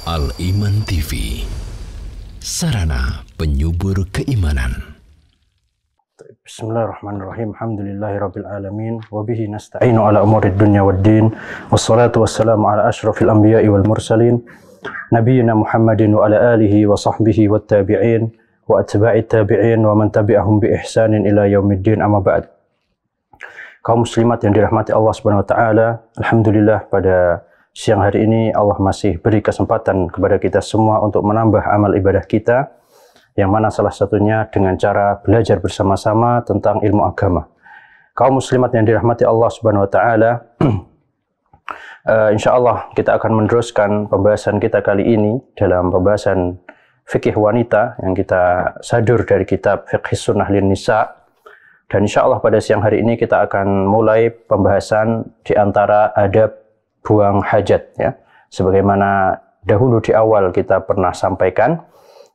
Al-Iman TV, sarana penyubur keimanan. Bismillahirrahmanirrahim. Alhamdulillahirabbil alamin wa bihi nasta'inu ala umurid dunya waddin. Wassalatu wassalamu ala asyrafil anbiya'i wal mursalin nabiyyina Muhammadin wa ala alihi wa sahbihi wat tabi'in wa atba'it tabi'in wa man tabi'ahum bi ihsanin ila yaumiddin, amma ba'd. Kaum muslimat yang dirahmati Allah Subhanahu wa taala, alhamdulillah pada siang hari ini Allah masih beri kesempatan kepada kita semua untuk menambah amal ibadah kita, yang mana salah satunya dengan cara belajar bersama-sama tentang ilmu agama. Kaum muslimat yang dirahmati Allah Subhanahu wa taala, insyaallah kita akan meneruskan pembahasan kita kali ini dalam pembahasan fikih wanita yang kita sadur dari kitab Fiqh Sunnah lin Nisa. Dan insyaallah pada siang hari ini kita akan mulai pembahasan di antara adab buang hajat, ya. Sebagaimana dahulu di awal kita pernah sampaikan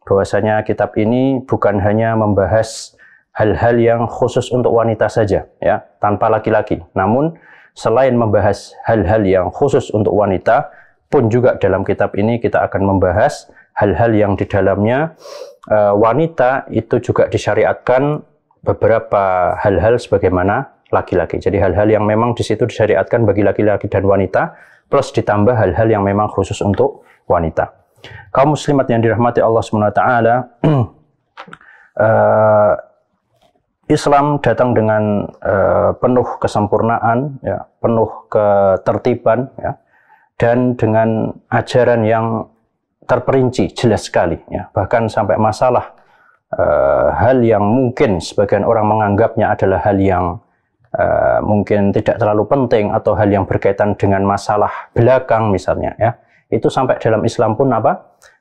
bahwasanya kitab ini bukan hanya membahas hal-hal yang khusus untuk wanita saja, ya, tanpa laki-laki. Namun selain membahas hal-hal yang khusus untuk wanita pun juga dalam kitab ini kita akan membahas hal-hal yang di dalamnya wanita itu juga disyariatkan beberapa hal-hal sebagaimana laki-laki. Jadi hal-hal yang memang di situ disyariatkan bagi laki-laki dan wanita, plus ditambah hal-hal yang memang khusus untuk wanita. Kaum muslimat yang dirahmati Allah SWT, Islam datang dengan penuh kesempurnaan, ya, penuh ketertiban, ya, dan dengan ajaran yang terperinci, jelas sekali, ya. Bahkan sampai masalah hal yang mungkin sebagian orang menganggapnya adalah hal yang mungkin tidak terlalu penting atau hal yang berkaitan dengan masalah belakang misalnya, ya, itu sampai dalam Islam pun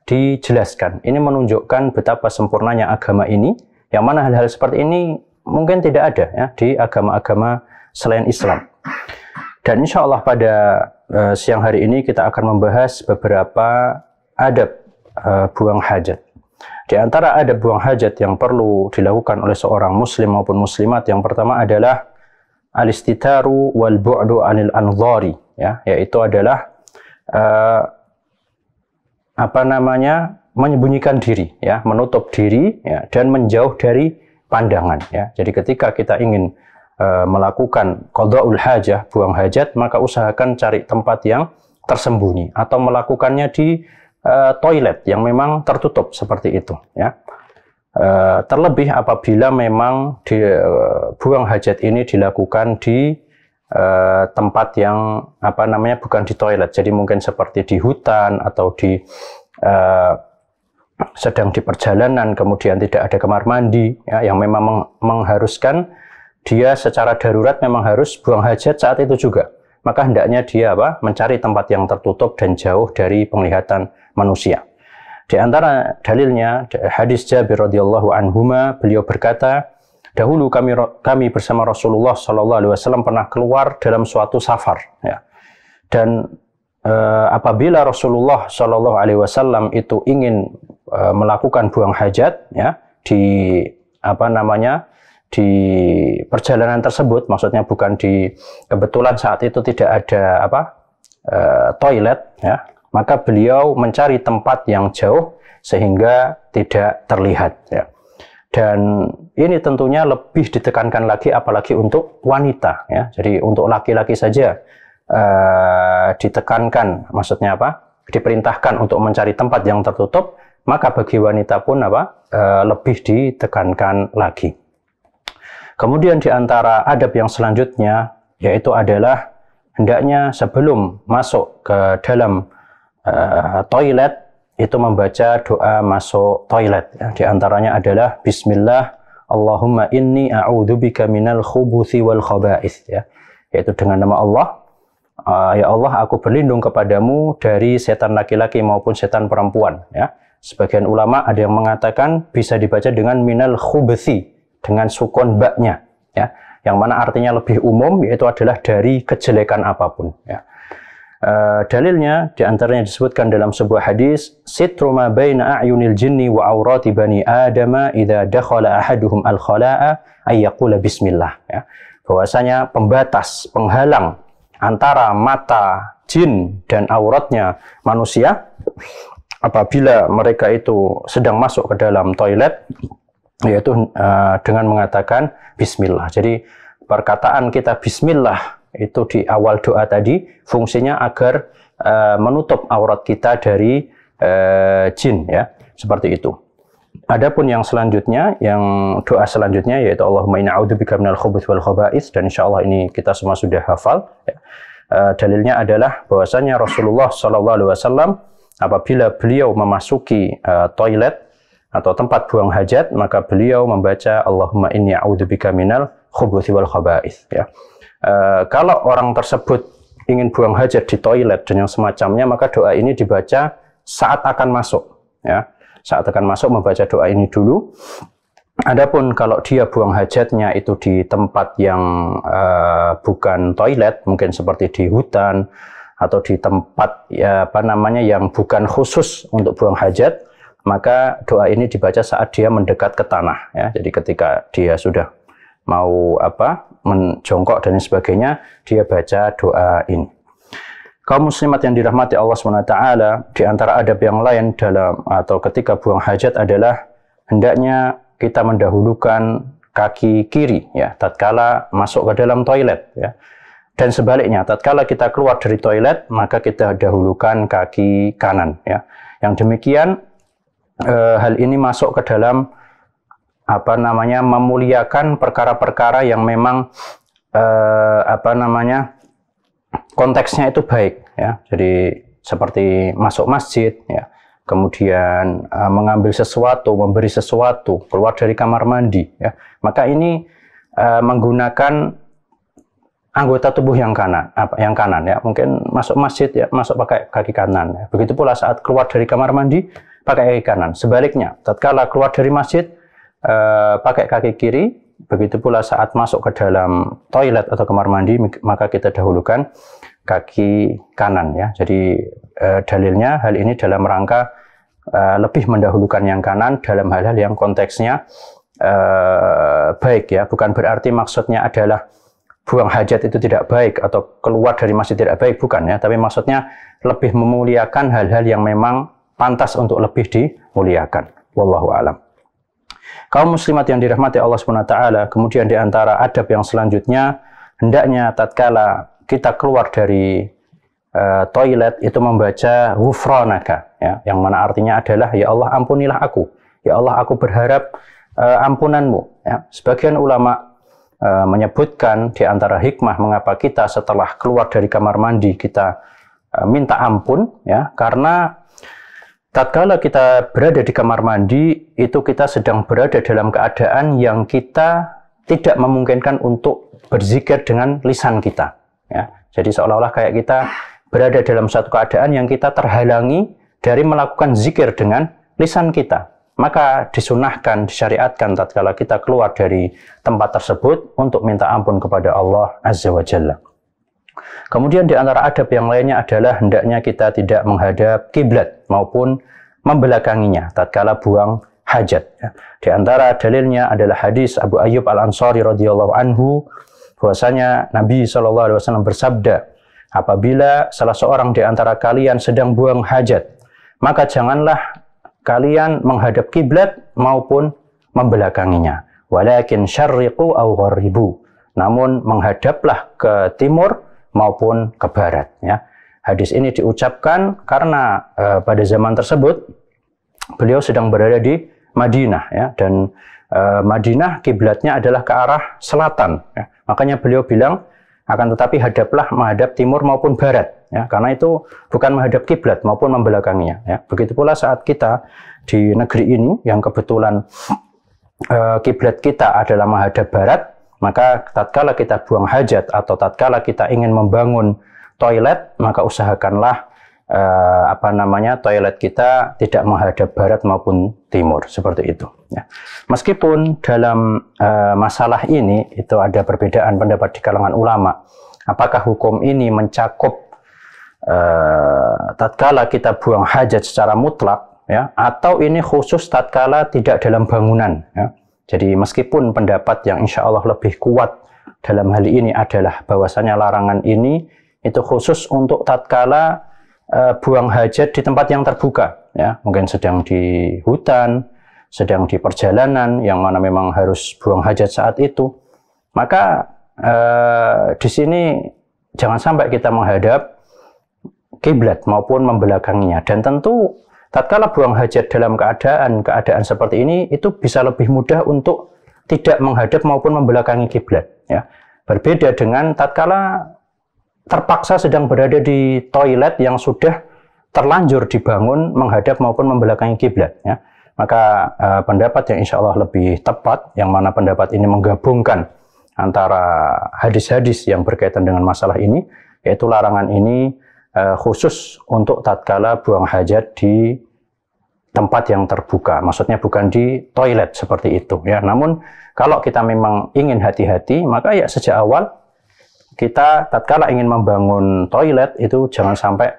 dijelaskan. Ini menunjukkan betapa sempurnanya agama ini, yang mana hal-hal seperti ini mungkin tidak ada, ya, di agama-agama selain Islam. Dan insya Allah pada siang hari ini kita akan membahas beberapa adab buang hajat. Di antara adab buang hajat yang perlu dilakukan oleh seorang muslim maupun muslimat, yang pertama adalah al-istitaru wal bu'du anil anzari, ya, yaitu adalah menyembunyikan diri, ya, menutup diri, ya, dan menjauh dari pandangan, ya. Jadi ketika kita ingin melakukan qada'ul hajah, buang hajat, maka usahakan cari tempat yang tersembunyi atau melakukannya di toilet yang memang tertutup seperti itu, ya. Terlebih apabila memang buang hajat ini dilakukan di tempat yang bukan di toilet, jadi mungkin seperti di hutan atau sedang di perjalanan, kemudian tidak ada kamar mandi, ya, yang memang mengharuskan dia secara darurat memang harus buang hajat saat itu juga, maka hendaknya dia mencari tempat yang tertutup dan jauh dari penglihatan manusia. Di antara dalilnya hadis Jabir radhiyallahu anhuma, beliau berkata, dahulu kami bersama Rasulullah SAW pernah keluar dalam suatu safar, ya. Dan apabila Rasulullah SAW itu ingin melakukan buang hajat, ya, di di perjalanan tersebut, maksudnya bukan kebetulan saat itu tidak ada toilet, ya, maka beliau mencari tempat yang jauh sehingga tidak terlihat, ya. Dan ini tentunya lebih ditekankan lagi apalagi untuk wanita, ya. Jadi untuk laki-laki saja ditekankan, maksudnya diperintahkan untuk mencari tempat yang tertutup, maka bagi wanita pun lebih ditekankan lagi. Kemudian di antara adab yang selanjutnya yaitu adalah hendaknya sebelum masuk ke dalam toilet itu membaca doa masuk toilet, ya. Di antaranya adalah Bismillah Allahumma inni a'udzubika minal khubuthi wal khaba'ith, ya, yaitu dengan nama Allah, ya Allah, aku berlindung kepadamu dari setan laki-laki maupun setan perempuan, ya. Sebagian ulama ada yang mengatakan bisa dibaca dengan minal khubuthi dengan sukun baknya, ya, yang mana artinya lebih umum, yaitu adalah dari kejelekan apapun, ya. Dalilnya diantaranya disebutkan dalam sebuah hadis, sitru ma baina a'yunil jinni wa aurati bani adama idza dakhala ahaduhum al-khala'a ay yaqula bismillah, ya. Bahwasanya pembatas, penghalang antara mata jin dan auratnya manusia apabila mereka itu sedang masuk ke dalam toilet, yaitu dengan mengatakan bismillah. Jadi perkataan kita bismillah itu di awal doa tadi fungsinya agar menutup aurat kita dari jin, ya, seperti itu. Adapun yang selanjutnya, yang doa selanjutnya yaitu Allahumma inna a'udzubika minal khubuthi wal khaba'its, dan insyaallah ini kita semua sudah hafal, ya. Dalilnya adalah bahwasanya Rasulullah SAW apabila beliau memasuki toilet atau tempat buang hajat, maka beliau membaca Allahumma inni a'udzubika minal khubuthi wal khaba'its, ya. Kalau orang tersebut ingin buang hajat di toilet dan yang semacamnya, maka doa ini dibaca saat akan masuk, ya. Saat akan masuk membaca doa ini dulu. Adapun kalau dia buang hajatnya itu di tempat yang bukan toilet, mungkin seperti di hutan atau di tempat ya apa namanya yang bukan khusus untuk buang hajat, maka doa ini dibaca saat dia mendekat ke tanah, ya. Jadi ketika dia sudah mau menjongkok dan sebagainya, dia baca doa ini. Kaum muslimat yang dirahmati Allah SWT, di antara adab yang lain dalam atau ketika buang hajat adalah hendaknya kita mendahulukan kaki kiri, ya, tatkala masuk ke dalam toilet, ya. Dan sebaliknya, tatkala kita keluar dari toilet, maka kita dahulukan kaki kanan, ya. Yang demikian hal ini masuk ke dalam memuliakan perkara-perkara yang memang konteksnya itu baik, ya. Jadi seperti masuk masjid, ya, kemudian mengambil sesuatu, memberi sesuatu, keluar dari kamar mandi, ya. Maka ini menggunakan anggota tubuh yang kanan, ya. Mungkin masuk masjid, ya, masuk pakai kaki kanan, ya. Begitu pula saat keluar dari kamar mandi pakai kaki kanan. Sebaliknya, tatkala keluar dari masjid pakai kaki kiri. Begitu pula saat masuk ke dalam toilet atau kamar mandi, maka kita dahulukan kaki kanan, ya. Jadi dalilnya hal ini dalam rangka lebih mendahulukan yang kanan dalam hal-hal yang konteksnya baik, ya. Bukan berarti maksudnya adalah buang hajat itu tidak baik atau keluar dari masjid tidak baik, bukan, ya. Tapi maksudnya lebih memuliakan hal-hal yang memang pantas untuk lebih dimuliakan. Wallahu a'lam. Kaum muslimat yang dirahmati Allah SWT, kemudian di antara adab yang selanjutnya, hendaknya tatkala kita keluar dari toilet itu membaca ghufranaka, ya, yang mana artinya adalah ya Allah ampunilah aku, ya Allah aku berharap ampunanmu, ya. Sebagian ulama menyebutkan di antara hikmah mengapa kita setelah keluar dari kamar mandi kita minta ampun, ya, karena tatkala kita berada di kamar mandi, itu kita sedang berada dalam keadaan yang kita tidak memungkinkan untuk berzikir dengan lisan kita, ya. Jadi seolah-olah kayak kita berada dalam satu keadaan yang kita terhalangi dari melakukan zikir dengan lisan kita. Maka disunahkan, disyariatkan tatkala kita keluar dari tempat tersebut untuk minta ampun kepada Allah Azza wa Jalla. Kemudian di antara adab yang lainnya adalah hendaknya kita tidak menghadap kiblat maupun membelakanginya tatkala buang hajat, ya. Di antara dalilnya adalah hadis Abu Ayyub Al-Ansari radhiyallahu anhu, bahwasanya Nabi SAW bersabda, apabila salah seorang di antara kalian sedang buang hajat, maka janganlah kalian menghadap kiblat maupun membelakanginya, walakin syarriqu aw gharribu, namun menghadaplah ke timur maupun ke barat, ya. Hadis ini diucapkan karena pada zaman tersebut beliau sedang berada di Madinah, ya, dan Madinah kiblatnya adalah ke arah selatan, ya. Makanya beliau bilang akan tetapi hadaplah menghadap timur maupun barat, ya, karena itu bukan menghadap kiblat maupun membelakanginya, ya. Begitu pula saat kita di negeri ini yang kebetulan kiblat kita adalah menghadap barat, maka tatkala kita buang hajat atau tatkala kita ingin membangun toilet, maka usahakanlah toilet kita tidak menghadap barat maupun timur, seperti itu, ya. Meskipun dalam masalah ini itu ada perbedaan pendapat di kalangan ulama, apakah hukum ini mencakup tatkala kita buang hajat secara mutlak, ya, atau ini khusus tatkala tidak dalam bangunan, ya. Jadi meskipun pendapat yang insya Allah lebih kuat dalam hal ini adalah bahwasanya larangan ini itu khusus untuk tatkala buang hajat di tempat yang terbuka, ya, mungkin sedang di hutan, sedang di perjalanan yang mana memang harus buang hajat saat itu, maka di sini jangan sampai kita menghadap kiblat maupun membelakanginya. Dan tentu tatkala buang hajat dalam keadaan seperti ini, itu bisa lebih mudah untuk tidak menghadap maupun membelakangi kiblat, ya. Berbeda dengan tatkala terpaksa sedang berada di toilet yang sudah terlanjur dibangun menghadap maupun membelakangi kiblat, ya. Maka pendapat yang insya Allah lebih tepat, yang mana pendapat ini menggabungkan antara hadis-hadis yang berkaitan dengan masalah ini, yaitu larangan ini khusus untuk tatkala buang hajat di tempat yang terbuka, maksudnya bukan di toilet seperti itu, ya. Namun kalau kita memang ingin hati-hati, maka ya sejak awal kita tatkala ingin membangun toilet itu jangan sampai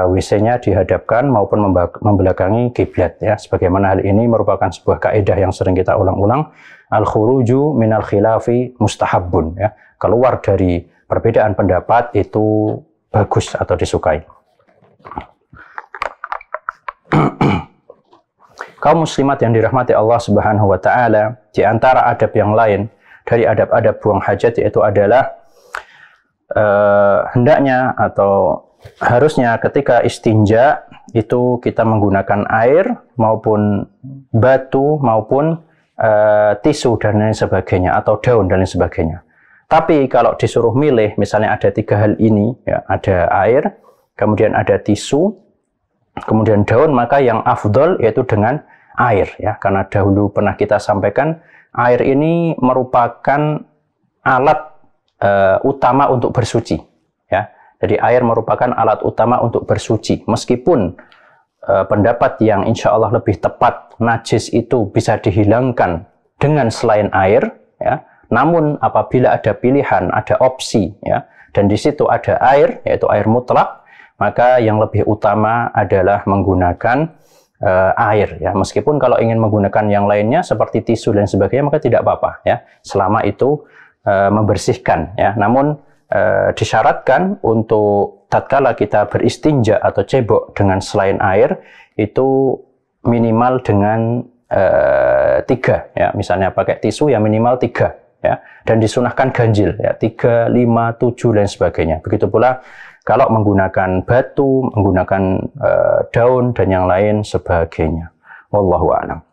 WC-nya dihadapkan maupun membelakangi kiblat, ya. Sebagaimana hal ini merupakan sebuah kaidah yang sering kita ulang-ulang, al-khuruju minal khilafi mustahabbun, ya. Keluar dari perbedaan pendapat itu bagus atau disukai. Kaum muslimat yang dirahmati Allah Subhanahu wa taala, di antara adab yang lain dari adab-adab buang hajat yaitu adalah hendaknya atau harusnya ketika istinja itu kita menggunakan air maupun batu maupun tisu dan lain sebagainya, atau daun dan lain sebagainya. Tapi kalau disuruh milih, misalnya ada 3 hal ini, ya, ada air, kemudian ada tisu, kemudian daun, maka yang afdol yaitu dengan air, ya. Karena dahulu pernah kita sampaikan, air ini merupakan alat utama untuk bersuci, ya. Jadi air merupakan alat utama untuk bersuci. Meskipun pendapat yang insya Allah lebih tepat, najis itu bisa dihilangkan dengan selain air, ya. Namun apabila ada pilihan, ada opsi, ya, dan di situ ada air, yaitu air mutlak, maka yang lebih utama adalah menggunakan air, ya. Meskipun kalau ingin menggunakan yang lainnya seperti tisu dan sebagainya, maka tidak apa-apa, ya, selama itu membersihkan, ya. Namun disyaratkan untuk tatkala kita beristinja atau cebok dengan selain air itu minimal dengan 3, ya. Misalnya pakai tisu ya minimal 3, ya, dan disunahkan ganjil, ya, 3, 5, 7 dan sebagainya. Begitu pula kalau menggunakan batu, menggunakan daun dan yang lain sebagainya. Wallahu a'lam.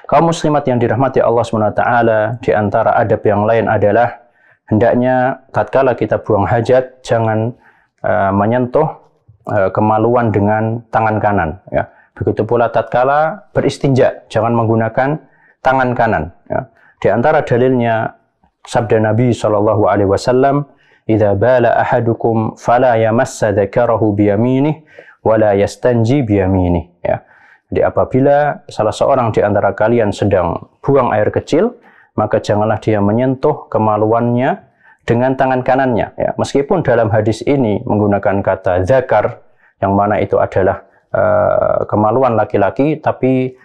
Kaum muslimat yang dirahmati Allah SWT, di antara adab yang lain adalah hendaknya tatkala kita buang hajat jangan menyentuh kemaluan dengan tangan kanan, ya. Begitu pula tatkala beristinja jangan menggunakan tangan kanan, ya. Di antara dalilnya sabda Nabi SAW, "Idza bala ahadukum fala yamassa dzakarahu biyaminih wa la yastanji biyaminih." Ya. Jadi apabila salah seorang di antara kalian sedang buang air kecil, maka janganlah dia menyentuh kemaluannya dengan tangan kanannya, ya. Meskipun dalam hadis ini menggunakan kata zakar, yang mana itu adalah kemaluan laki-laki, tapi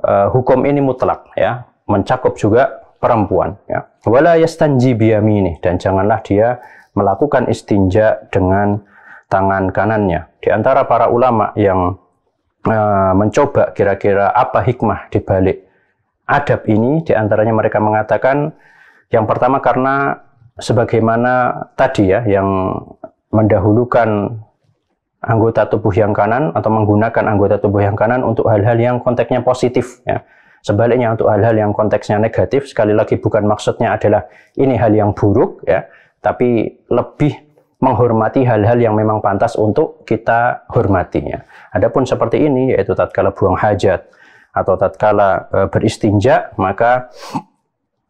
hukum ini mutlak, ya, mencakup juga perempuan, ya. Wala yastanji biyaminih, dan janganlah dia melakukan istinja dengan tangan kanannya. Di antara para ulama yang mencoba kira-kira apa hikmah di balik adab ini, di antaranya mereka mengatakan yang pertama karena sebagaimana tadi, ya, yang mendahulukan anggota tubuh yang kanan atau menggunakan anggota tubuh yang kanan untuk hal-hal yang konteksnya positif, ya. Sebaliknya untuk hal-hal yang konteksnya negatif, sekali lagi bukan maksudnya adalah ini hal yang buruk, ya, tapi lebih menghormati hal-hal yang memang pantas untuk kita hormatinya. Adapun seperti ini, yaitu tatkala buang hajat atau tatkala beristinja, maka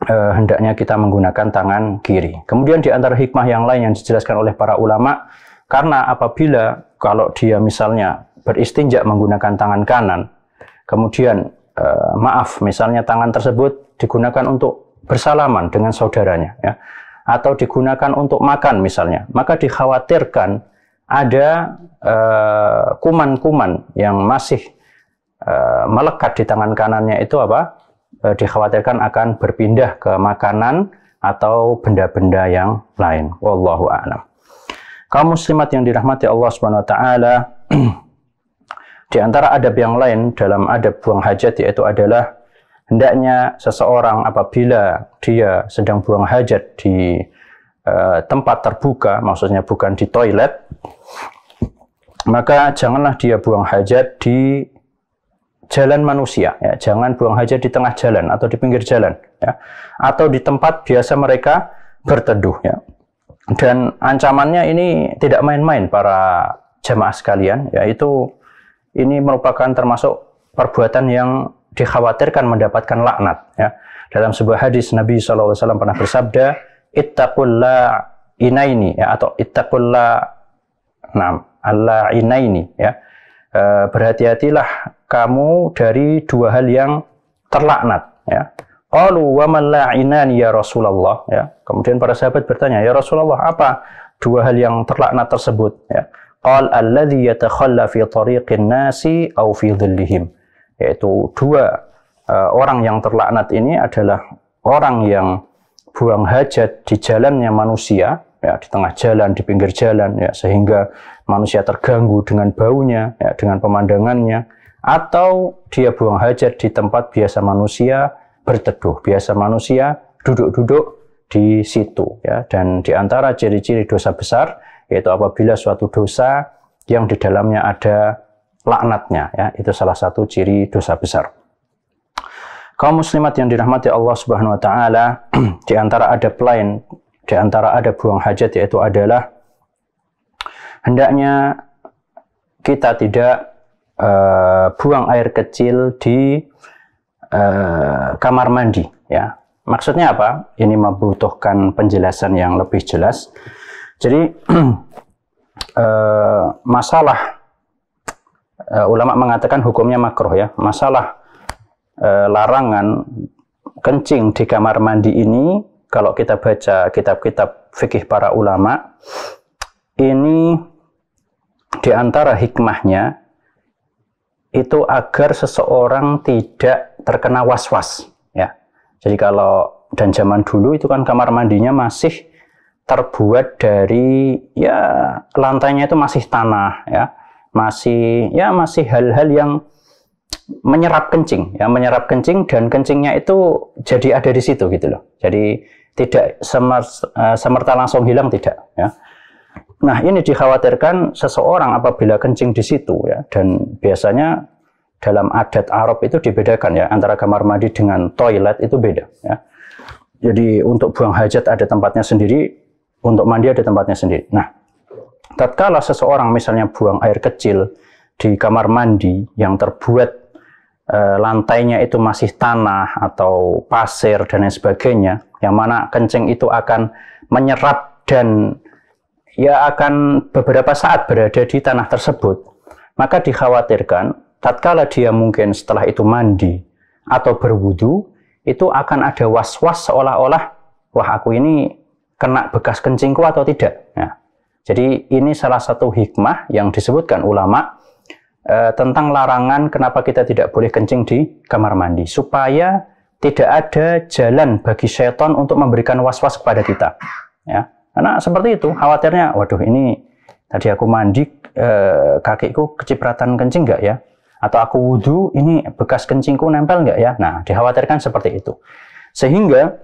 hendaknya kita menggunakan tangan kiri. Kemudian di antara hikmah yang lain yang dijelaskan oleh para ulama, karena apabila kalau dia misalnya beristinja menggunakan tangan kanan, kemudian misalnya tangan tersebut digunakan untuk bersalaman dengan saudaranya, ya, atau digunakan untuk makan misalnya, maka dikhawatirkan ada kuman-kuman yang masih melekat di tangan kanannya itu dikhawatirkan akan berpindah ke makanan atau benda-benda yang lain. Wallahu a'lam. Kaum muslimat yang dirahmati Allah Subhanahu wa taala, Di antara adab yang lain dalam adab buang hajat yaitu adalah hendaknya seseorang apabila dia sedang buang hajat di tempat terbuka, maksudnya bukan di toilet, maka janganlah dia buang hajat di jalan manusia, ya. Jangan buang hajat di tengah jalan atau di pinggir jalan, ya. Atau di tempat biasa mereka berteduh, ya. Dan ancamannya ini tidak main-main para jamaah sekalian, yaitu ini merupakan termasuk perbuatan yang dikhawatirkan mendapatkan laknat, ya. Dalam sebuah hadis Nabi SAW pernah bersabda, ittaqulla inaini, ya, atau ittaqulla allainaini, ya. Berhati-hatilah kamu dari dua hal yang terlaknat, ya. Qalu wa man la'inani ya Rasulullah, ya. Kemudian para sahabat bertanya, ya Rasulullah, apa dua hal yang terlaknat tersebut, ya? Qal alladhi yatakhalla fi tariqin nasi aw fi dhillihim, yaitu dua orang yang terlaknat ini adalah orang yang buang hajat di jalannya manusia, ya, di tengah jalan, di pinggir jalan, ya, sehingga manusia terganggu dengan baunya, ya, dengan pemandangannya, atau dia buang hajat di tempat biasa manusia berteduh, biasa manusia duduk-duduk di situ, ya. Dan di antara ciri-ciri dosa besar yaitu apabila suatu dosa yang di dalamnya ada laknatnya, ya, itu salah satu ciri dosa besar. Kaum muslimat yang dirahmati Allah Subhanahu wa taala, di antara adab lain, di antara adab buang hajat yaitu adalah hendaknya kita tidak buang air kecil di kamar mandi, ya. Maksudnya apa? Ini membutuhkan penjelasan yang lebih jelas. Jadi masalah ulama mengatakan hukumnya makruh, ya. Masalah larangan kencing di kamar mandi ini, kalau kita baca kitab-kitab fikih para ulama, ini di antara hikmahnya itu agar seseorang tidak terkena was-was, ya. Jadi kalau dan zaman dulu itu kan kamar mandinya masih terbuat dari, ya, lantainya itu masih tanah, ya. Masih hal-hal yang menyerap kencing, ya, menyerap kencing, dan kencingnya itu jadi ada di situ gitu loh. Jadi tidak semerta langsung hilang, tidak, ya. Nah, ini dikhawatirkan seseorang apabila kencing di situ, ya, dan biasanya dalam adat Arab itu dibedakan, ya, antara kamar mandi dengan toilet itu beda, ya. Jadi untuk buang hajat ada tempatnya sendiri, untuk mandi ada tempatnya sendiri. Nah, tatkala seseorang misalnya buang air kecil di kamar mandi yang terbuat lantainya itu masih tanah atau pasir dan lain sebagainya, yang mana kencing itu akan menyerap dan, ya, akan beberapa saat berada di tanah tersebut, maka dikhawatirkan tatkala dia mungkin setelah itu mandi atau berwudu, itu akan ada was-was seolah-olah, wah, aku ini kena bekas kencingku atau tidak. Nah, jadi ini salah satu hikmah yang disebutkan ulama tentang larangan kenapa kita tidak boleh kencing di kamar mandi, supaya tidak ada jalan bagi syaitan untuk memberikan was-was kepada kita, ya. Karena seperti itu, khawatirnya, waduh, ini tadi aku mandi, kakiku kecipratan kencing nggak ya? Atau aku wudhu, ini bekas kencingku nempel nggak ya? Nah, dikhawatirkan seperti itu. Sehingga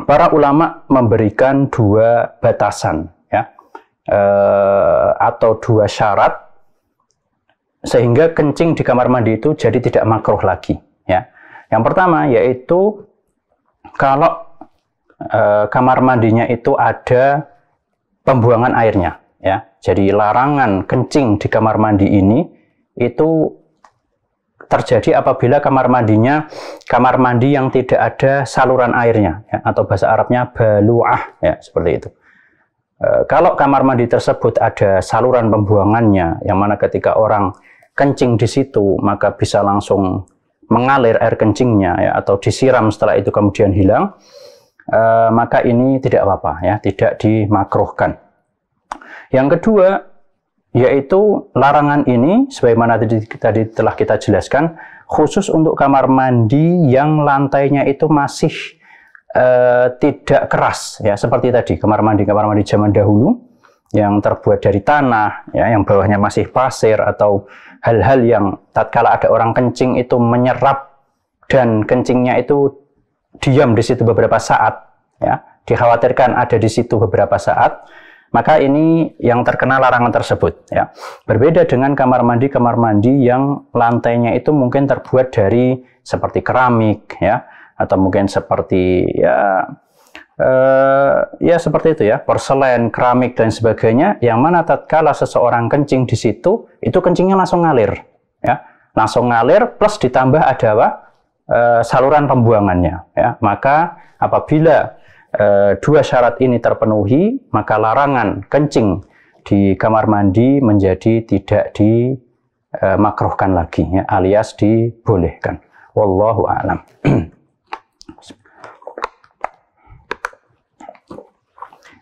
para ulama memberikan dua batasan, ya, atau dua syarat, sehingga kencing di kamar mandi itu jadi tidak makruh lagi, ya. Yang pertama yaitu kalau kamar mandinya itu ada pembuangan airnya, ya. Jadi larangan kencing di kamar mandi ini itu terjadi apabila kamar mandi yang tidak ada saluran airnya, ya, atau bahasa Arabnya balu'ah, ya, seperti itu. Kalau kamar mandi tersebut ada saluran pembuangannya, yang mana ketika orang kencing di situ maka bisa langsung mengalir air kencingnya, ya, atau disiram setelah itu kemudian hilang, maka ini tidak apa-apa, ya, tidak dimakruhkan. Yang kedua yaitu larangan ini sebagaimana tadi telah kita jelaskan, khusus untuk kamar mandi yang lantainya itu masih tidak keras, ya, seperti tadi kamar mandi zaman dahulu yang terbuat dari tanah, ya, yang bawahnya masih pasir, atau hal-hal yang tatkala ada orang kencing itu menyerap dan kencingnya itu diam di situ beberapa saat, ya, dikhawatirkan ada di situ beberapa saat, maka ini yang terkena larangan tersebut, ya. Berbeda dengan kamar mandi yang lantainya itu mungkin terbuat dari seperti keramik, ya, atau mungkin seperti ya seperti itu, ya, porselen, keramik dan sebagainya, yang mana tatkala seseorang kencing di situ, itu kencingnya langsung ngalir, ya, langsung ngalir plus ditambah ada saluran pembuangannya, ya. Maka apabila dua syarat ini terpenuhi, maka larangan kencing di kamar mandi menjadi tidak dimakruhkan lagi, ya, alias dibolehkan. Wallahu a'lam.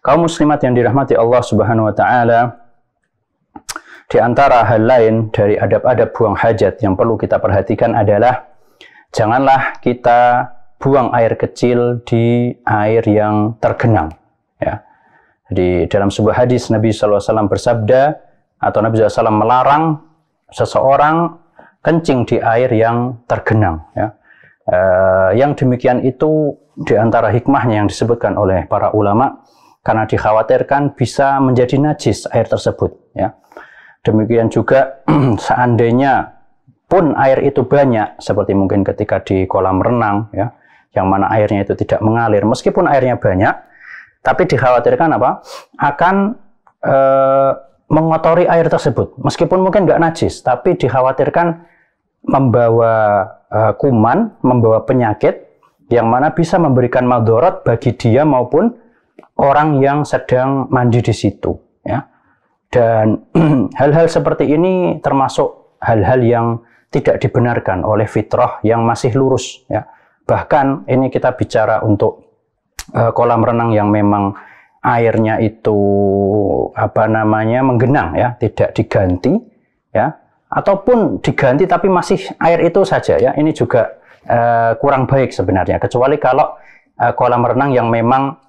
Kaum muslimat yang dirahmati Allah Subhanahu wa taala, di antara hal lain dari adab-adab buang hajat yang perlu kita perhatikan adalah janganlah kita buang air kecil di air yang tergenang, ya. Jadi dalam sebuah hadis Nabi SAW bersabda, atau Nabi SAW melarang seseorang kencing di air yang tergenang, ya. Yang demikian itu di antara hikmahnya yang disebutkan oleh para ulama, karena dikhawatirkan bisa menjadi najis air tersebut, ya. Demikian juga seandainya pun air itu banyak, seperti mungkin ketika di kolam renang, ya, yang mana airnya itu tidak mengalir, meskipun airnya banyak, tapi dikhawatirkan akan mengotori air tersebut, meskipun mungkin nggak najis, tapi dikhawatirkan membawa kuman, membawa penyakit, yang mana bisa memberikan madharat bagi dia maupun orang yang sedang mandi di situ, ya. Dan hal-hal seperti ini termasuk hal-hal yang tidak dibenarkan oleh fitrah yang masih lurus, ya. Bahkan ini kita bicara untuk kolam renang yang memang airnya itu menggenang, ya, tidak diganti, ya, ataupun diganti tapi masih air itu saja, ya. Ini juga kurang baik sebenarnya, kecuali kalau kolam renang yang memang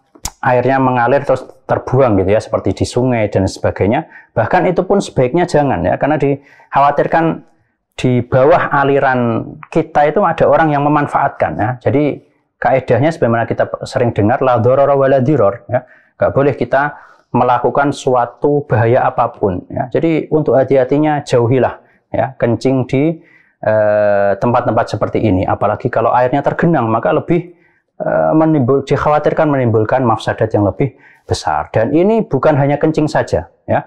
airnya mengalir terus terbuang gitu, ya, seperti di sungai dan sebagainya. Bahkan itu pun sebaiknya jangan, ya, karena dikhawatirkan di bawah aliran kita itu ada orang yang memanfaatkan, ya. Jadi kaedahnya sebagaimana kita sering dengar, la dharara wala dhirar, ya. Nggak boleh kita melakukan suatu bahaya apapun, ya. Jadi untuk hati-hatinya jauhilah, ya, kencing di tempat-tempat seperti ini, apalagi kalau airnya tergenang, maka lebih dikhawatirkan menimbulkan mafsadat yang lebih besar. Dan ini bukan hanya kencing saja, ya.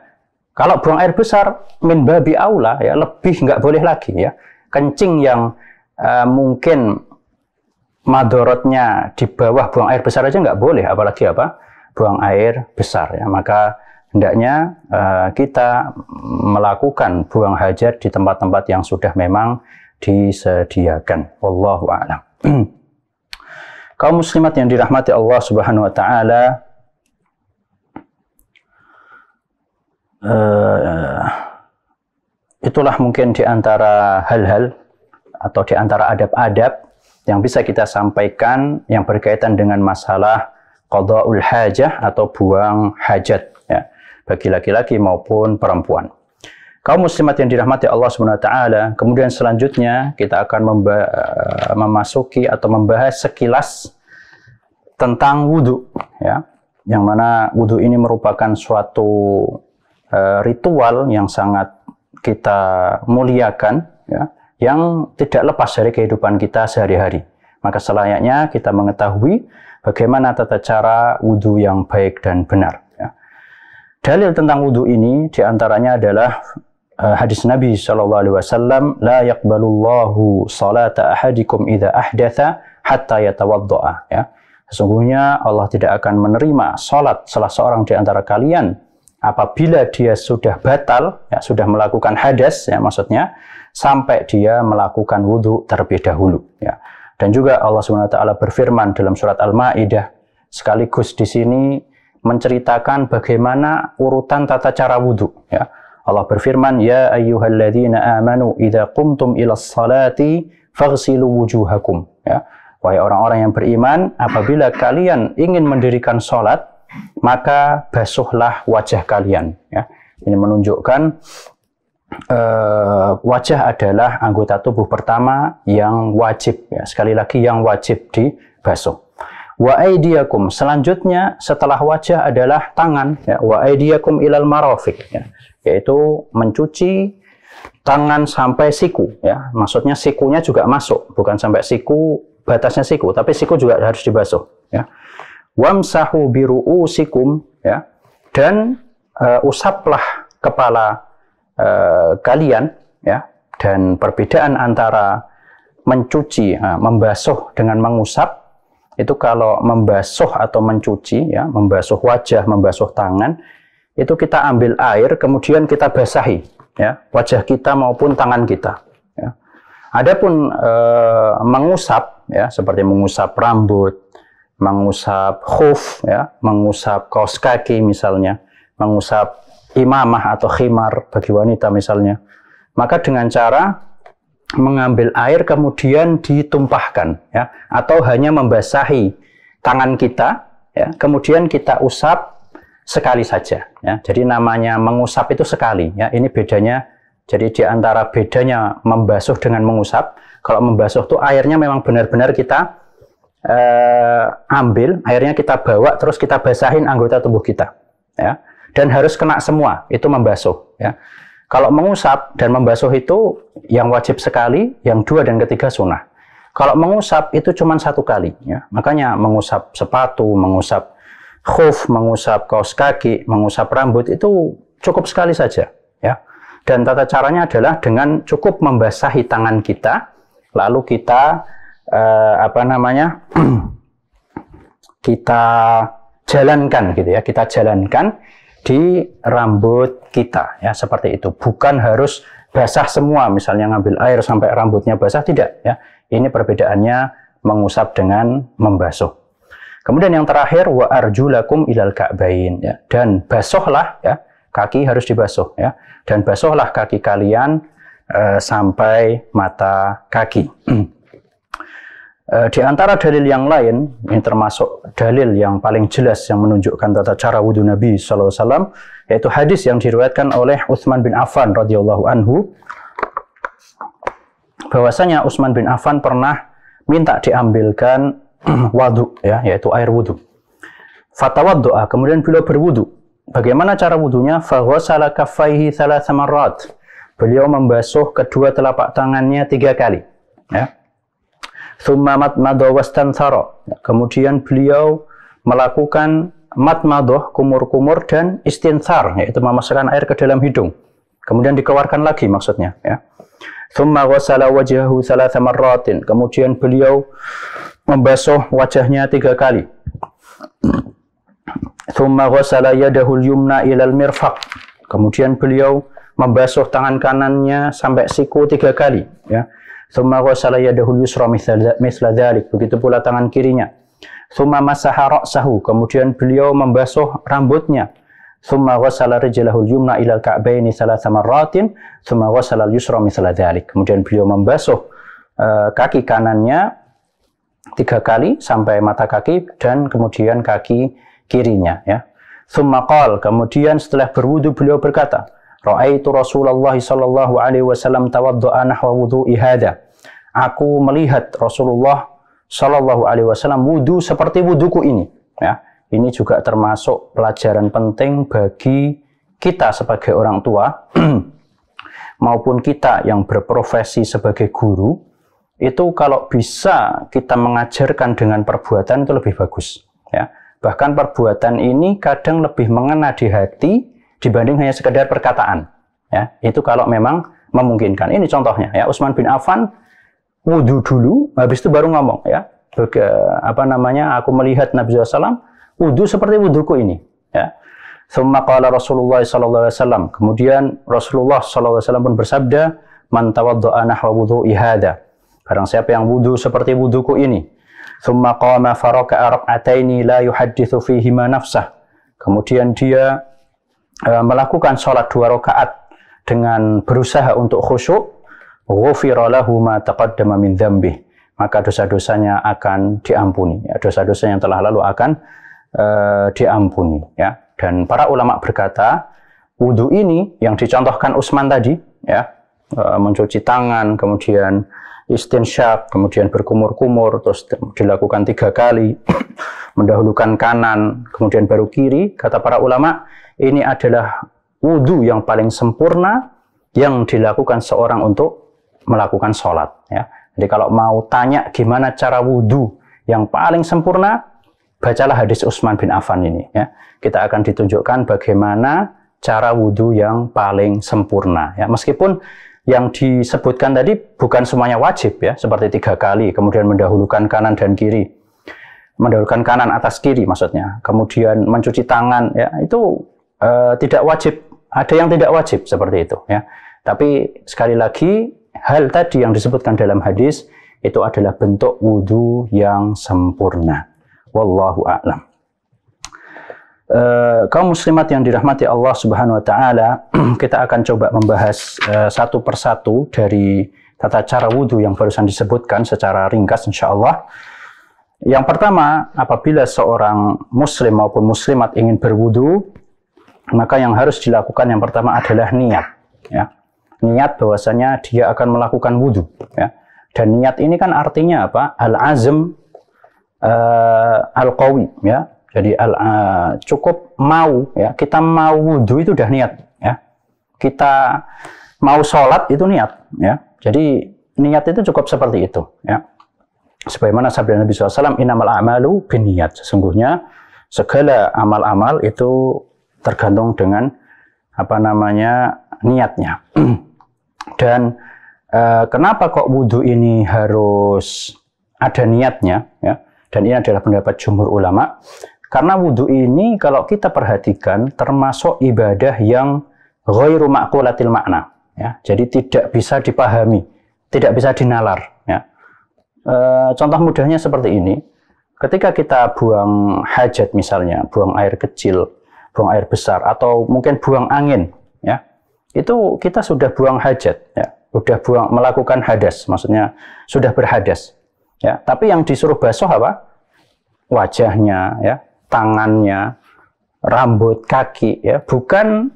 Kalau buang air besar, min babi aula, ya, lebih nggak boleh lagi, ya. Kencing yang mungkin madorotnya di bawah buang air besar aja nggak boleh, apalagi buang air besar, ya. Maka hendaknya kita melakukan buang hajat di tempat-tempat yang sudah memang disediakan. Wallahu a'lam. Kaum muslimat yang dirahmati Allah Subhanahu wa taala, itulah mungkin di antara hal-hal atau di antara adab-adab yang bisa kita sampaikan yang berkaitan dengan masalah qada'ul hajah atau buang hajat, ya, bagi laki-laki maupun perempuan. Kaum muslimat yang dirahmati Allah Subhanahu wa taala, kemudian selanjutnya kita akan memasuki atau membahas sekilas tentang wudu, ya. Yang mana wudu ini merupakan suatu ritual yang sangat kita muliakan, ya, yang tidak lepas dari kehidupan kita sehari-hari. Maka selayaknya kita mengetahui bagaimana tata cara wudu yang baik dan benar, ya. Dalil tentang wudu ini diantaranya adalah hadis Nabi SAW, la yaqbalullahu salata ahadikum idza ahdatha hatta yatawadda'a, ya. Sesungguhnya Allah tidak akan menerima salat salah seorang di antara kalian apabila dia sudah batal, ya, sudah melakukan hadas, ya, maksudnya sampai dia melakukan wudu terlebih dahulu, ya. Dan juga Allah SWT berfirman dalam surat Al-Maidah, sekaligus di sini menceritakan bagaimana urutan tata cara wudu, ya. Allah berfirman, ya ayyuhalladzina amanu idza qumtum ilas salati faghsilu wujuhakum, ya. Wahai orang-orang yang beriman, apabila kalian ingin mendirikan salat, maka basuhlah wajah kalian. Ya. Ini menunjukkan wajah adalah anggota tubuh pertama yang wajib, ya. Sekali lagi yang wajib dibasuh. Wa aydiyakum, selanjutnya setelah wajah adalah tangan, ya. Wa aydiyakum ilal marafiq, ya. Yaitu mencuci tangan sampai siku, ya. Maksudnya sikunya juga masuk, bukan sampai siku, batasnya siku, tapi siku juga harus dibasuh, ya. Wamsahu biru'usikum, ya. Dan usaplah kepala kalian, ya. Dan perbedaan antara mencuci, membasuh dengan mengusap, itu kalau membasuh atau mencuci, ya, membasuh wajah, membasuh tangan, itu kita ambil air, kemudian kita basahi, ya, wajah kita maupun tangan kita. Ya. Adapun mengusap, ya, seperti mengusap rambut, mengusap khuf, ya, mengusap kaos kaki misalnya, mengusap imamah atau khimar bagi wanita misalnya, maka dengan cara mengambil air kemudian ditumpahkan, ya, atau hanya membasahi tangan kita, ya, kemudian kita usap sekali saja, ya. Jadi namanya mengusap itu sekali, ya. Ini bedanya. Jadi di antara bedanya membasuh dengan mengusap, kalau membasuh itu airnya memang benar-benar kita ambil, airnya kita bawa terus kita basahin anggota tubuh kita, ya. Dan harus kena semua, itu membasuh, ya. Kalau mengusap dan membasuh itu yang wajib sekali, yang dua dan ketiga sunnah. Kalau mengusap itu cuma satu kali, ya. Makanya mengusap sepatu, mengusap khuf, mengusap kaos kaki, mengusap rambut itu cukup sekali saja, ya. Dan tata caranya adalah dengan cukup membasahi tangan kita, lalu kita kita jalankan gitu, ya. Kita jalankan di rambut kita, ya, seperti itu. Bukan harus basah semua, misalnya ngambil air sampai rambutnya basah, tidak, ya. Ini perbedaannya mengusap dengan membasuh. Kemudian yang terakhir, wa arjulakum ilal ka'bain, ya. Dan basuhlah, ya, kaki harus dibasuh, ya. Dan basuhlah kaki kalian sampai mata kaki. Di antara dalil yang lain, ini termasuk dalil yang paling jelas yang menunjukkan tata cara wudhu Nabi SAW, yaitu hadis yang diriwayatkan oleh Utsman bin Affan radhiyallahu anhu, bahwasanya Utsman bin Affan pernah minta diambilkan wudhu, ya, yaitu air wudhu. Fatawaddu'a, kemudian beliau berwudhu. Bagaimana cara wudhunya? Faghasala kaffaihi thalatha marrat. Beliau membasuh kedua telapak tangannya 3 kali, ya. Tsumma matmadha wastanthara. Kemudian beliau melakukan matmadhah, kumur-kumur, dan istinthar, yaitu memasukkan air ke dalam hidung. Kemudian dikeluarkan lagi maksudnya, ya. Tsumma ghassala wajhahu thalatha marratin. Kemudian beliau membasuh wajahnya 3 kali. Tsumma ghassala yadahu al-yumna ila al-mirfaq. Kemudian beliau membasuh tangan kanannya sampai siku 3 kali, ya. Tsumma ghassala yadahu al-yusra mithla dzalik, begitu pula tangan kirinya. Tsumma masaha ra'sahu, kemudian beliau membasuh rambutnya. Tsumma ghassala rijlahu al-yumna ila al-ka'baini thalatha marratin, tsumma ghassala al-yusra mithla dzalik. Kemudian beliau membasuh kaki kanannya 3 kali sampai mata kaki, dan kemudian kaki kirinya, ya. Tsumma qala, kemudian setelah berwudu beliau berkata, Ra'aitu Rasulullah sallallahu alaihi wasallam tawaddu'a nahwa wudu'i hadha. Aku melihat Rasulullah sallallahu alaihi wasallam wudu seperti wuduku ini, ya. Ini juga termasuk pelajaran penting bagi kita sebagai orang tua maupun kita yang berprofesi sebagai guru. Itu kalau bisa kita mengajarkan dengan perbuatan itu lebih bagus, ya. Bahkan perbuatan ini kadang lebih mengena di hati dibanding hanya sekedar perkataan, ya. Itu kalau memang memungkinkan. Ini contohnya, ya. Utsman bin Affan wudu dulu, habis itu baru ngomong, ya. Aku melihat Nabi SAW wudu seperti wuduku ini, ya. Tsumma qala Rasulullah sallallahu alaihi wasallam. Kemudian Rasulullah sallallahu alaihi wasallam pun bersabda, "Man tawadda'a nahwa wudu'i hadza." Barang siapa yang wudu seperti wuduku ini. Tsumma qama faraka'a rak'ataini la yuhadditsu fihima nafsah. Kemudian dia melakukan sholat 2 rakaat dengan berusaha untuk khusyuk, ghufira lahu ma taqaddama min dzambih, maka dosa-dosanya akan diampuni, ya, dosa-dosa yang telah lalu akan diampuni, ya. Dan para ulama berkata, wudhu ini yang dicontohkan Utsman tadi, ya, mencuci tangan, kemudian istinsyak, kemudian berkumur-kumur, terus dilakukan 3 kali, mendahulukan kanan, kemudian baru kiri. Kata para ulama, ini adalah wudhu yang paling sempurna yang dilakukan seorang untuk melakukan sholat, ya. Jadi kalau mau tanya gimana cara wudhu yang paling sempurna, bacalah hadis Utsman bin Affan ini, ya. Kita akan ditunjukkan bagaimana cara wudhu yang paling sempurna, ya. Meskipun yang disebutkan tadi bukan semuanya wajib, ya, seperti 3 kali, kemudian mendahulukan kanan dan kiri, mendahulukan kanan atas kiri maksudnya, kemudian mencuci tangan, ya, itu tidak wajib. Ada yang tidak wajib seperti itu, ya. Tapi sekali lagi, hal tadi yang disebutkan dalam hadis itu adalah bentuk wudhu yang sempurna. Wallahu a'lam. Kaum muslimat yang dirahmati Allah Subhanahu wa taala, kita akan coba membahas satu persatu dari tata cara wudhu yang barusan disebutkan secara ringkas insyaallah. Yang pertama, apabila seorang muslim maupun muslimat ingin berwudhu, maka yang harus dilakukan yang pertama adalah niat, ya. Niat bahwasanya dia akan melakukan wudhu, ya. Dan niat ini kan artinya apa? Al-azm al-qawi, ya. Jadi cukup mau, ya, kita mau wudhu itu udah niat, ya. Kita mau sholat itu niat, ya. Jadi niat itu cukup seperti itu, ya. Sebagaimana sabda Nabi SAW, innamal a'malu binniyat. Sesungguhnya segala amal-amal itu tergantung dengan niatnya. Dan kenapa kok wudhu ini harus ada niatnya, ya? Dan ini adalah pendapat jumhur ulama. Karena wudhu ini kalau kita perhatikan termasuk ibadah yang ghairu ma'qulatil makna, ya. Jadi tidak bisa dipahami, tidak bisa dinalar, ya. Contoh mudahnya seperti ini. Ketika kita buang hajat misalnya, buang air kecil, buang air besar, atau mungkin buang angin, ya. Itu kita sudah buang hajat, ya. Sudah melakukan hadas, maksudnya sudah berhadas, ya. Tapi yang disuruh basuh apa? Wajahnya, ya, tangannya, rambut, kaki, ya, bukan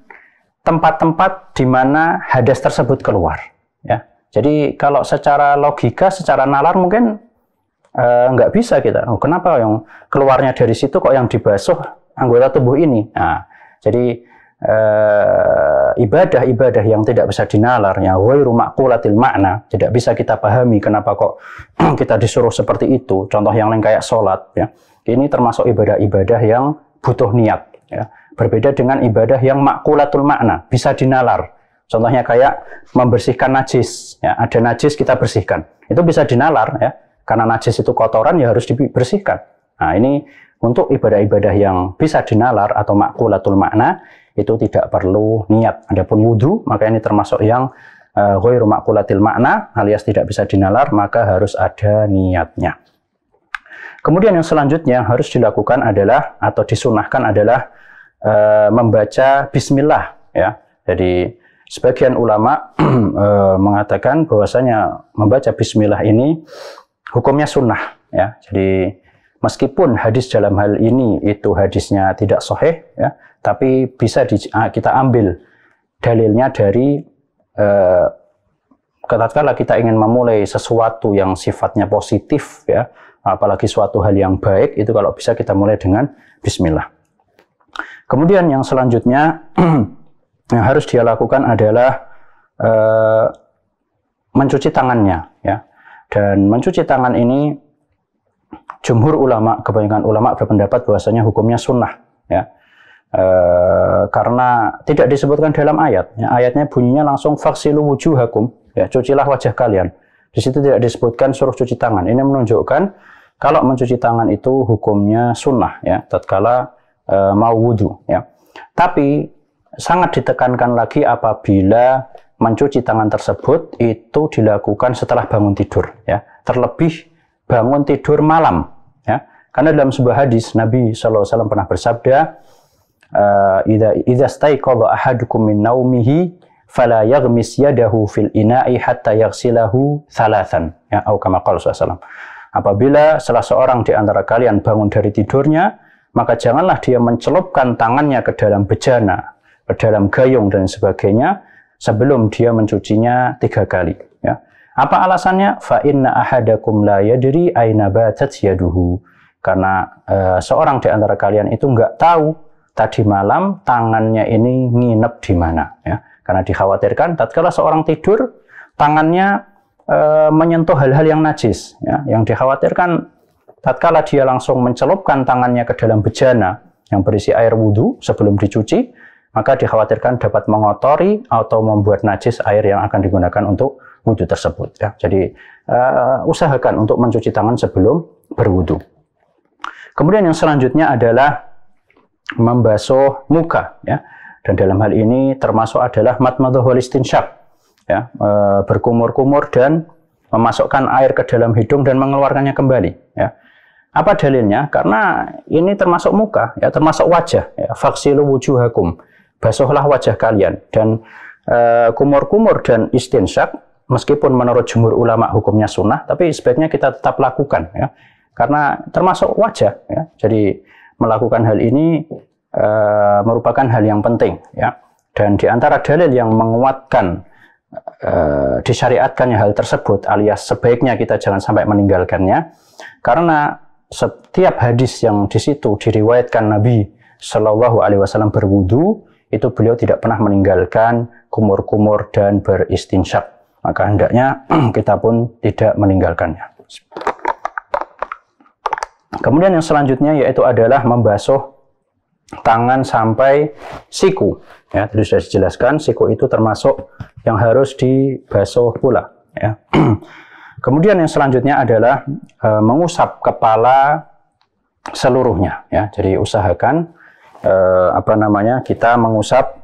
tempat-tempat di mana hadas tersebut keluar, ya. Jadi kalau secara logika, secara nalar mungkin nggak bisa kita. Oh, kenapa yang keluarnya dari situ kok yang dibasuh anggota tubuh ini? Nah, jadi ibadah-ibadah yang tidak bisa dinalar, ya, ghairu ma'qulatil makna, tidak bisa kita pahami kenapa kok kita disuruh seperti itu. Contoh yang lain kayak sholat, ya. Ini termasuk ibadah-ibadah yang butuh niat, ya. Berbeda dengan ibadah yang ma'qulatul makna, bisa dinalar. Contohnya kayak membersihkan najis, ya. Ada najis kita bersihkan, itu bisa dinalar, ya. Karena najis itu kotoran, ya harus dibersihkan. Nah, ini untuk ibadah-ibadah yang bisa dinalar atau ma'qulatul makna, itu tidak perlu niat. Adapun wudhu, maka ini termasuk yang ghairu ma'qulatil makna, alias tidak bisa dinalar, maka harus ada niatnya. Kemudian yang selanjutnya harus dilakukan adalah, atau disunahkan adalah membaca bismillah, ya. Jadi sebagian ulama mengatakan bahwasanya membaca bismillah ini hukumnya sunnah, ya. Jadi meskipun hadis dalam hal ini itu hadisnya tidak sahih, ya, tapi bisa kita ambil dalilnya dari tatkala kita ingin memulai sesuatu yang sifatnya positif, ya, apalagi suatu hal yang baik, itu kalau bisa kita mulai dengan bismillah. Kemudian yang selanjutnya yang harus dia lakukan adalah mencuci tangannya, ya. Dan mencuci tangan ini jumhur ulama, kebanyakan ulama berpendapat bahwasanya hukumnya sunnah, ya. Karena tidak disebutkan dalam ayat, ya. Ayatnya bunyinya langsung faghsilu wujuhakum, ya, cucilah wajah kalian. Di situ tidak disebutkan suruh cuci tangan. Ini menunjukkan kalau mencuci tangan itu hukumnya sunnah, ya, tatkala mau wudhu, ya. Tapi sangat ditekankan lagi apabila mencuci tangan tersebut itu dilakukan setelah bangun tidur, ya. Terlebih bangun tidur malam, ya. Karena dalam sebuah hadis Nabi SAW pernah bersabda, idza staiqadha ahadukum min naumihi fala yaghmis yadahu fil ina'i hatta yaghsilahu thalathan, ya, atau kama qala sallallahu. Apabila salah seorang di antara kalian bangun dari tidurnya, maka janganlah dia mencelupkan tangannya ke dalam bejana, ke dalam gayung dan sebagainya sebelum dia mencucinya 3 kali. Ya. Apa alasannya? Fa inna ahadakum la yadri aina batat yaduhu. Karena seorang di antara kalian itu nggak tahu tadi malam tangannya ini nginep di mana. Ya. Karena dikhawatirkan tatkala seorang tidur tangannya menyentuh hal-hal yang najis. Ya. Yang dikhawatirkan tatkala dia langsung mencelupkan tangannya ke dalam bejana yang berisi air wudhu sebelum dicuci, maka dikhawatirkan dapat mengotori atau membuat najis air yang akan digunakan untuk wudhu tersebut. Ya. Jadi usahakan untuk mencuci tangan sebelum berwudhu. Kemudian yang selanjutnya adalah membasuh muka. Ya. Dan dalam hal ini termasuk adalah madmadhah wal istinsyak. Ya. Berkumur-kumur dan memasukkan air ke dalam hidung dan mengeluarkannya kembali. Ya. Apa dalilnya? Karena ini termasuk muka, ya, termasuk wajah. Ya. Faghsilu wujuhakum. Basuhlah wajah kalian. Dan kumur-kumur dan istinsyak, meskipun menurut jumhur ulama hukumnya sunnah, tapi sebaiknya kita tetap lakukan, ya, karena termasuk wajah. Ya. Jadi melakukan hal ini merupakan hal yang penting. Ya. Dan di antara dalil yang menguatkan disyariatkannya hal tersebut, alias sebaiknya kita jangan sampai meninggalkannya, karena setiap hadis yang di situ diriwayatkan Nabi Shallallahu Alaihi Wasallam berwudu, itu beliau tidak pernah meninggalkan kumur-kumur dan beristinsyak. Maka hendaknya kita pun tidak meninggalkannya. Kemudian yang selanjutnya yaitu adalah membasuh tangan sampai siku. Ya, tadi sudah dijelaskan, siku itu termasuk yang harus dibasuh pula. Ya. Kemudian yang selanjutnya adalah mengusap kepala seluruhnya. Ya. Jadi usahakan kita mengusap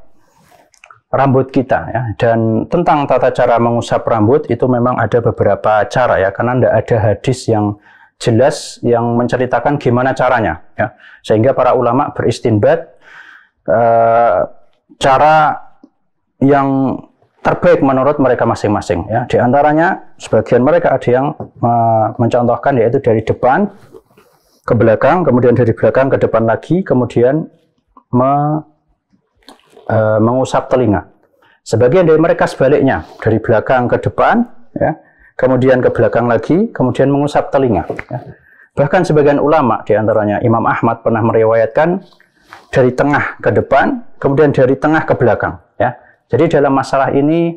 rambut kita. Ya. Dan tentang tata cara mengusap rambut itu memang ada beberapa cara, ya, karena tidak ada hadis yang jelas yang menceritakan gimana caranya. Ya. Sehingga para ulama beristinbat cara yang terbaik menurut mereka masing-masing. Ya. Di antaranya, sebagian mereka ada yang mencontohkan yaitu dari depan ke belakang, kemudian dari belakang ke depan lagi, kemudian mengusap telinga. Sebagian dari mereka sebaliknya, dari belakang ke depan, ya, kemudian ke belakang lagi, kemudian mengusap telinga. Ya. Bahkan sebagian ulama, di antaranya Imam Ahmad pernah meriwayatkan dari tengah ke depan, kemudian dari tengah ke belakang. Ya. Jadi dalam masalah ini,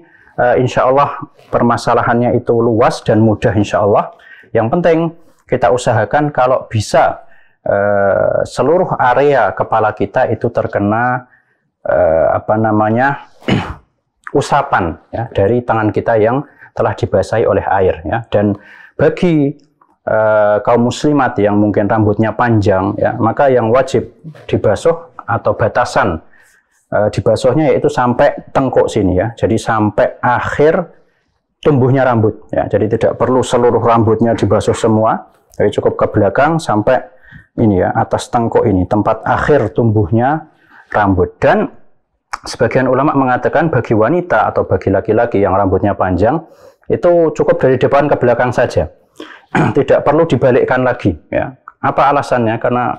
insya Allah permasalahannya itu luas dan mudah insya Allah. Yang penting kita usahakan kalau bisa seluruh area kepala kita itu terkena usapan, ya, dari tangan kita yang telah dibasahi oleh air. Ya. Dan bagi kaum muslimat yang mungkin rambutnya panjang, ya, maka yang wajib dibasuh atau batasan dibasuhnya yaitu sampai tengkuk sini, ya. Jadi sampai akhir tumbuhnya rambut, ya. Jadi tidak perlu seluruh rambutnya dibasuh semua, jadi cukup ke belakang sampai ini, ya, atas tengkuk ini, tempat akhir tumbuhnya rambut. Dan sebagian ulama mengatakan bagi wanita atau bagi laki-laki yang rambutnya panjang itu cukup dari depan ke belakang saja, tidak perlu dibalikkan lagi. Ya. Apa alasannya? Karena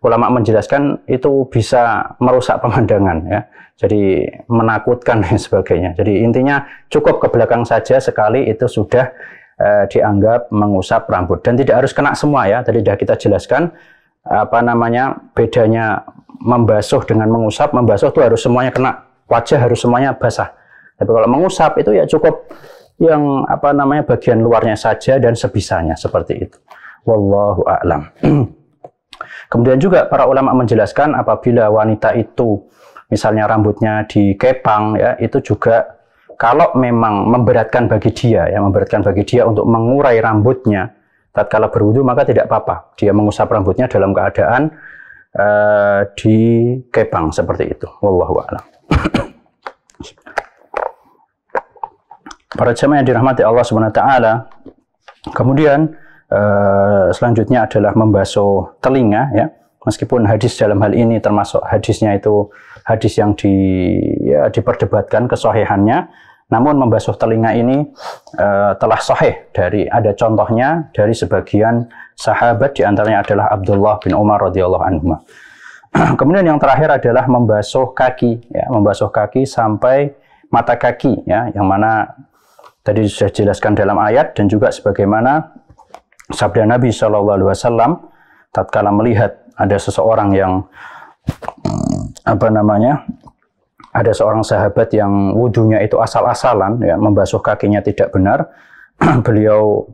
ulama menjelaskan itu bisa merusak pemandangan, ya. Jadi menakutkan dan sebagainya. Jadi intinya cukup ke belakang saja sekali itu sudah dianggap mengusap rambut, dan tidak harus kena semua, ya. Tadi sudah kita jelaskan bedanya membasuh dengan mengusap. Membasuh itu harus semuanya kena, wajah harus semuanya basah. Tapi kalau mengusap itu ya cukup yang bagian luarnya saja dan sebisanya, seperti itu. Wallahu a'lam. Kemudian juga para ulama menjelaskan apabila wanita itu misalnya rambutnya dikepang, ya, itu juga kalau memang memberatkan bagi dia, ya, memberatkan bagi dia untuk mengurai rambutnya tatkala berwudu, maka tidak apa-apa dia mengusap rambutnya dalam keadaan dikepang seperti itu. Wallahu a'lam. Para jemaah yang dirahmati Allah Subhanahu wa taala, kemudian selanjutnya adalah membasuh telinga, ya. Meskipun hadis dalam hal ini termasuk hadisnya itu hadis yang diperdebatkan kesahihannya, Namun membasuh telinga ini telah sahih ada contohnya dari sebagian sahabat, di antaranya adalah Abdullah bin Umar radhiyallahu anhu. Kemudian yang terakhir adalah membasuh kaki, ya, membasuh kaki sampai mata kaki, ya, yang mana tadi sudah dijelaskan dalam ayat dan juga sebagaimana sabda Nabi SAW tatkala melihat ada seseorang yang ada seorang sahabat yang wudunya itu asal-asalan, ya, membasuh kakinya tidak benar. Beliau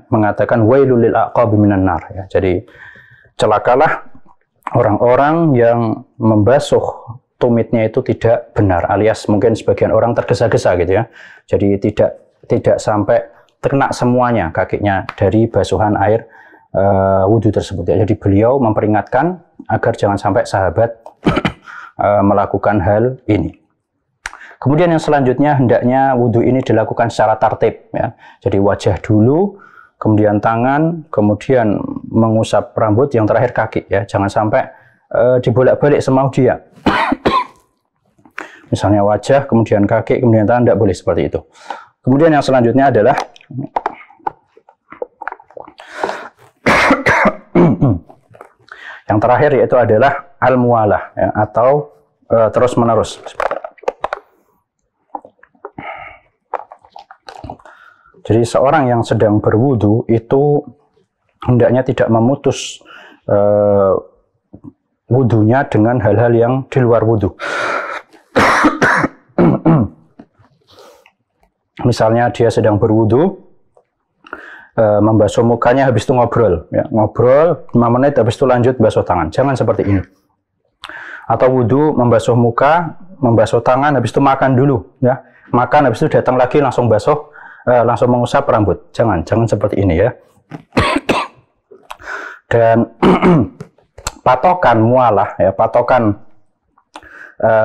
mengatakan wailul lil aqabi minan nar, ya. Jadi celakalah orang-orang yang membasuh tumitnya itu tidak benar, alias mungkin sebagian orang tergesa-gesa gitu, ya. Jadi tidak sampai kena semuanya kakinya dari basuhan air wudhu tersebut, ya. Jadi beliau memperingatkan agar jangan sampai sahabat melakukan hal ini. Kemudian yang selanjutnya hendaknya wudhu ini dilakukan secara tertib, ya. Jadi wajah dulu, kemudian tangan, kemudian mengusap rambut, yang terakhir kaki, ya. Jangan sampai dibolak-balik semau dia. Misalnya wajah, kemudian kaki, kemudian tangan, tidak boleh seperti itu. Kemudian yang selanjutnya adalah yang terakhir, yaitu adalah al-muwalah, ya, atau terus-menerus. Jadi seorang yang sedang berwudu itu hendaknya tidak memutus wudunya dengan hal-hal yang di luar wudu. Misalnya dia sedang berwudu, membasuh mukanya, habis itu ngobrol, ya, ngobrol 5 menit, habis itu lanjut basuh tangan. Jangan seperti ini. Atau wudu, membasuh muka, membasuh tangan, habis itu makan dulu, ya, makan, habis itu datang lagi langsung basuh, langsung mengusap rambut. Jangan seperti ini, ya. Dan patokan mualah, ya, patokan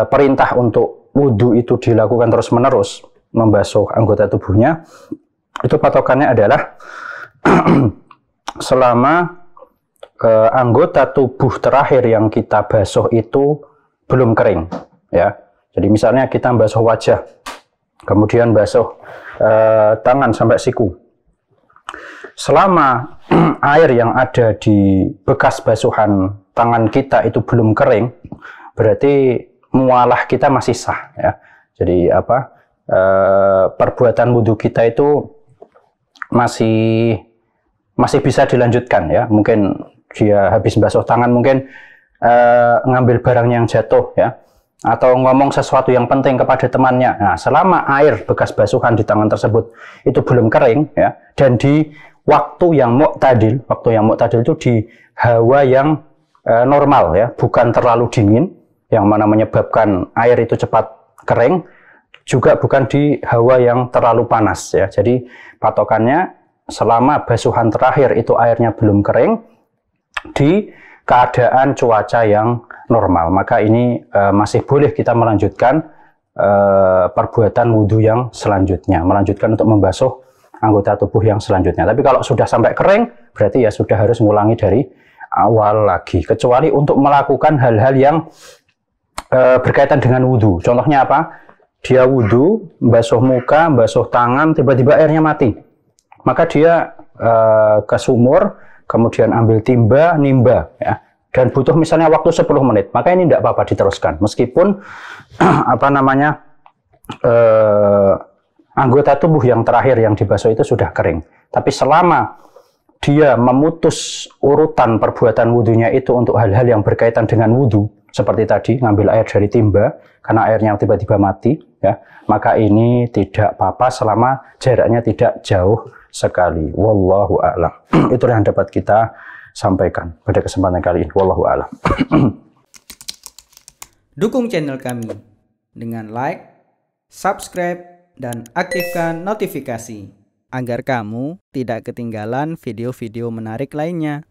perintah untuk wudu itu dilakukan terus-menerus, membasuh anggota tubuhnya, itu patokannya adalah selama anggota tubuh terakhir yang kita basuh itu belum kering, ya. Jadi misalnya kita basuh wajah, kemudian basuh tangan sampai siku. Selama air yang ada di bekas basuhan tangan kita itu belum kering, berarti mualah kita masih sah, ya. Jadi perbuatan wudhu kita itu masih bisa dilanjutkan, ya. Mungkin dia habis basuh tangan, mungkin ngambil barang yang jatuh, ya, atau ngomong sesuatu yang penting kepada temannya. Nah, selama air bekas basuhan di tangan tersebut itu belum kering, ya, dan di waktu yang mu'tadil itu di hawa yang normal, ya, bukan terlalu dingin yang mana menyebabkan air itu cepat kering, juga bukan di hawa yang terlalu panas, ya. Jadi patokannya selama basuhan terakhir itu airnya belum kering di keadaan cuaca yang normal, maka ini masih boleh kita melanjutkan perbuatan wudhu yang selanjutnya, melanjutkan untuk membasuh anggota tubuh yang selanjutnya. Tapi kalau sudah sampai kering, berarti ya sudah harus mengulangi dari awal lagi, kecuali untuk melakukan hal-hal yang berkaitan dengan wudhu. Contohnya apa? Dia wudhu, basuh muka, basuh tangan, tiba-tiba airnya mati. Maka dia ke sumur, kemudian ambil timba, nimba, ya, dan butuh misalnya waktu 10 menit. Maka ini tidak apa-apa diteruskan. Meskipun anggota tubuh yang terakhir yang dibasuh itu sudah kering. Tapi selama dia memutus urutan perbuatan wudhunya itu untuk hal-hal yang berkaitan dengan wudhu, seperti tadi ngambil air dari timba karena airnya tiba-tiba mati, ya, maka ini tidak apa-apa selama jaraknya tidak jauh sekali. Wallahu a'lam. Itu yang dapat kita sampaikan pada kesempatan kali ini. Wallahu a'lam. Dukung channel kami dengan like, subscribe, dan aktifkan notifikasi agar kamu tidak ketinggalan video-video menarik lainnya.